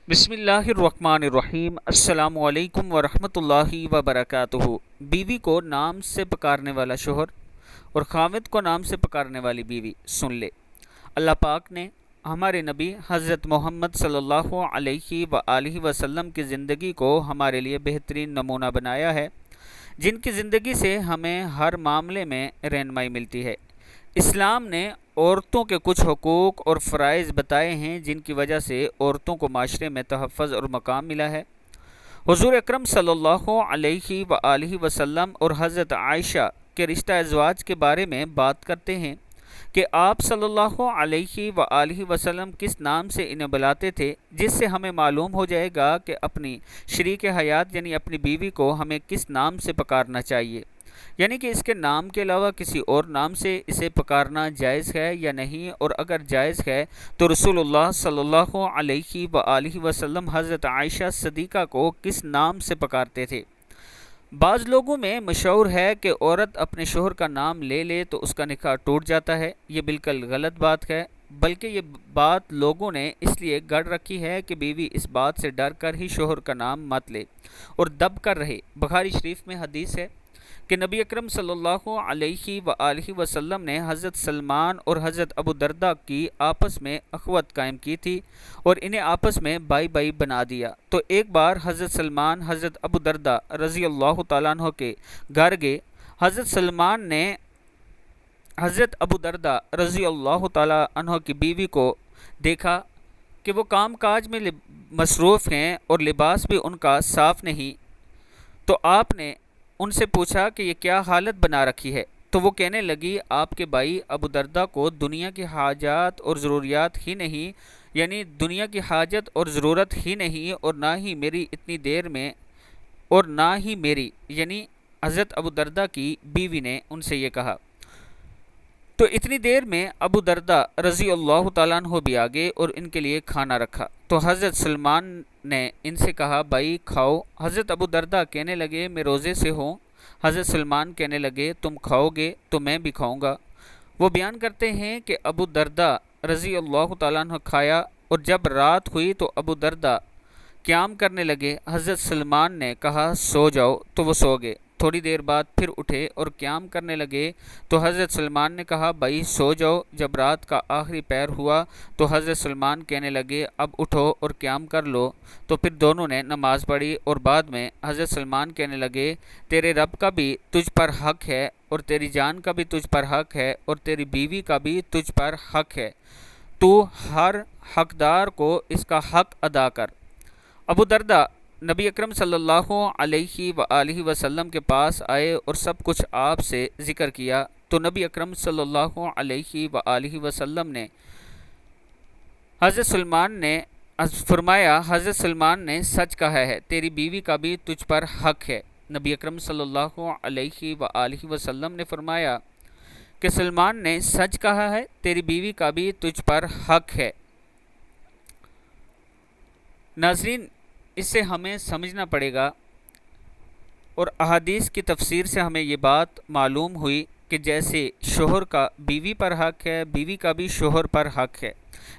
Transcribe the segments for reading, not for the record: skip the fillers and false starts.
بسم اللہ الرحمن الرحیم۔ السلام علیکم ورحمۃ اللہ وبرکاتہ۔ بیوی کو نام سے پکارنے والا شوہر اور خاوند کو نام سے پکارنے والی بیوی، سن لے۔ اللہ پاک نے ہمارے نبی حضرت محمد صلی اللہ علیہ وآلہ وسلم کی زندگی کو ہمارے لیے بہترین نمونہ بنایا ہے، جن کی زندگی سے ہمیں ہر معاملے میں رہنمائی ملتی ہے۔ اسلام نے عورتوں کے کچھ حقوق اور فرائض بتائے ہیں جن کی وجہ سے عورتوں کو معاشرے میں تحفظ اور مقام ملا ہے۔ حضور اکرم صلی اللہ علیہ وآلہ وسلم اور حضرت عائشہ کے رشتہ ازواج کے بارے میں بات کرتے ہیں کہ آپ صلی اللہ علیہ وآلہ وسلم کس نام سے انہیں بلاتے تھے، جس سے ہمیں معلوم ہو جائے گا کہ اپنی شریک حیات یعنی اپنی بیوی کو ہمیں کس نام سے پکارنا چاہیے، یعنی کہ اس کے نام کے علاوہ کسی اور نام سے اسے پکارنا جائز ہے یا نہیں، اور اگر جائز ہے تو رسول اللہ صلی اللہ علیہ وآلہ وسلم حضرت عائشہ صدیقہ کو کس نام سے پکارتے تھے۔ بعض لوگوں میں مشہور ہے کہ عورت اپنے شوہر کا نام لے لے تو اس کا نکاح ٹوٹ جاتا ہے۔ یہ بالکل غلط بات ہے، بلکہ یہ بات لوگوں نے اس لیے گڑھ رکھی ہے کہ بیوی اس بات سے ڈر کر ہی شوہر کا نام مت لے اور دب کر رہے۔ بخاری شریف میں حدیث ہے کہ نبی اکرم صلی اللہ علیہ وآلہ وسلم نے حضرت سلمان اور حضرت ابو دردہ کی آپس میں اخوت قائم کی تھی اور انہیں آپس میں بائی بائی بنا دیا۔ تو ایک بار حضرت سلمان حضرت ابو دردہ رضی اللہ تعالیٰ عنہ کے گھر گئے۔ حضرت سلمان نے حضرت ابو دردہ رضی اللہ تعالیٰ عنہ کی بیوی کو دیکھا کہ وہ کام کاج میں مصروف ہیں اور لباس بھی ان کا صاف نہیں، تو آپ نے ان سے پوچھا کہ یہ کیا حالت بنا رکھی ہے؟ تو وہ کہنے لگی، آپ کے بھائی ابو دردہ کو دنیا کی حاجات اور ضروریات ہی نہیں، یعنی دنیا کی حاجت اور ضرورت ہی نہیں، اور نہ ہی میری اتنی دیر میں، اور نہ ہی میری، یعنی حضرت ابو دردہ کی بیوی نے ان سے یہ کہا۔ تو اتنی دیر میں ابو دردہ رضی اللہ تعالیٰ عنہ بھی آگے اور ان کے لیے کھانا رکھا۔ تو حضرت سلمان نے ان سے کہا، بھائی کھاؤ۔ حضرت ابو دردہ کہنے لگے، میں روزے سے ہوں۔ حضرت سلمان کہنے لگے، تم کھاؤ گے تو میں بھی کھاؤں گا۔ وہ بیان کرتے ہیں کہ ابو دردہ رضی اللہ تعالیٰ عنہ کھایا، اور جب رات ہوئی تو ابو دردہ قیام کرنے لگے۔ حضرت سلمان نے کہا، سو جاؤ، تو وہ سو گئے۔ تھوڑی دیر بعد پھر اٹھے اور قیام کرنے لگے، تو حضرت سلمان نے کہا، بھائی سو جاؤ۔ جب رات کا آخری پہر ہوا تو حضرت سلمان کہنے لگے، اب اٹھو اور قیام کر لو۔ تو پھر دونوں نے نماز پڑھی، اور بعد میں حضرت سلمان کہنے لگے، تیرے رب کا بھی تجھ پر حق ہے، اور تیری جان کا بھی تجھ پر حق ہے، اور تیری بیوی کا بھی تجھ پر حق ہے، تو ہر حقدار کو اس کا حق ادا کر۔ ابو دردہ نبی اکرم صلی اللہ علیہ وآلہ وسلم کے پاس آئے اور سب کچھ آپ سے ذکر کیا، تو نبی اکرم صلی اللہ علیہ وآلہ وسلم نے حضرت سلمان نے فرمایا، حضرت سلمان نے سچ کہا ہے، تیری بیوی کا بھی تجھ پر حق ہے۔ نبی اکرم صلی اللہ علیہ وآلہ وسلم نے فرمایا کہ سلمان نے سچ کہا ہے، تیری بیوی کا بھی تجھ پر حق ہے۔ ناظرین، اس سے ہمیں سمجھنا پڑے گا، اور احادیث کی تفسیر سے ہمیں یہ بات معلوم ہوئی کہ جیسے شوہر کا بیوی پر حق ہے، بیوی کا بھی شوہر پر حق ہے،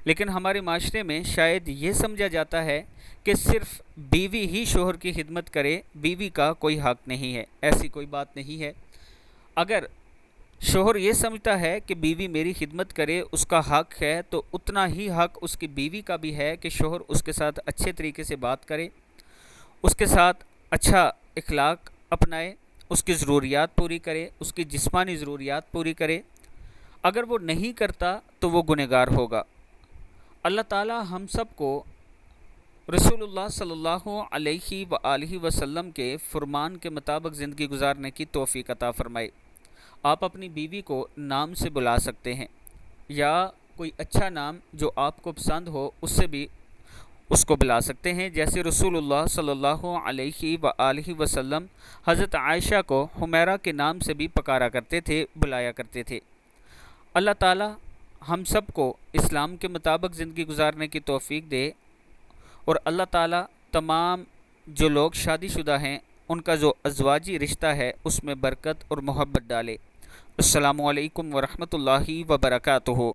لیکن ہمارے معاشرے میں شاید یہ سمجھا جاتا ہے کہ صرف بیوی ہی شوہر کی خدمت کرے، بیوی کا کوئی حق نہیں ہے۔ ایسی کوئی بات نہیں ہے۔ اگر شوہر یہ سمجھتا ہے کہ بیوی میری خدمت کرے، اس کا حق ہے، تو اتنا ہی حق اس کی بیوی کا بھی ہے کہ شوہر اس کے ساتھ اچھے طریقے سے بات کرے، اس کے ساتھ اچھا اخلاق اپنائے، اس کی ضروریات پوری کرے، اس کی جسمانی ضروریات پوری کرے۔ اگر وہ نہیں کرتا تو وہ گنہگار ہوگا۔ اللہ تعالی ہم سب کو رسول اللہ صلی اللہ علیہ وآلہ وسلم کے فرمان کے مطابق زندگی گزارنے کی توفیق عطا فرمائے۔ آپ اپنی بیوی کو نام سے بلا سکتے ہیں، یا کوئی اچھا نام جو آپ کو پسند ہو اس سے بھی اس کو بلا سکتے ہیں، جیسے رسول اللہ صلی اللہ علیہ وآلہ وسلم حضرت عائشہ کو حمیرہ کے نام سے بھی پکارا کرتے تھے، بلایا کرتے تھے۔ اللہ تعالی ہم سب کو اسلام کے مطابق زندگی گزارنے کی توفیق دے، اور اللہ تعالی تمام جو لوگ شادی شدہ ہیں ان کا جو ازواجی رشتہ ہے اس میں برکت اور محبت ڈالے۔ السلام علیکم ورحمۃ اللہ وبرکاتہ۔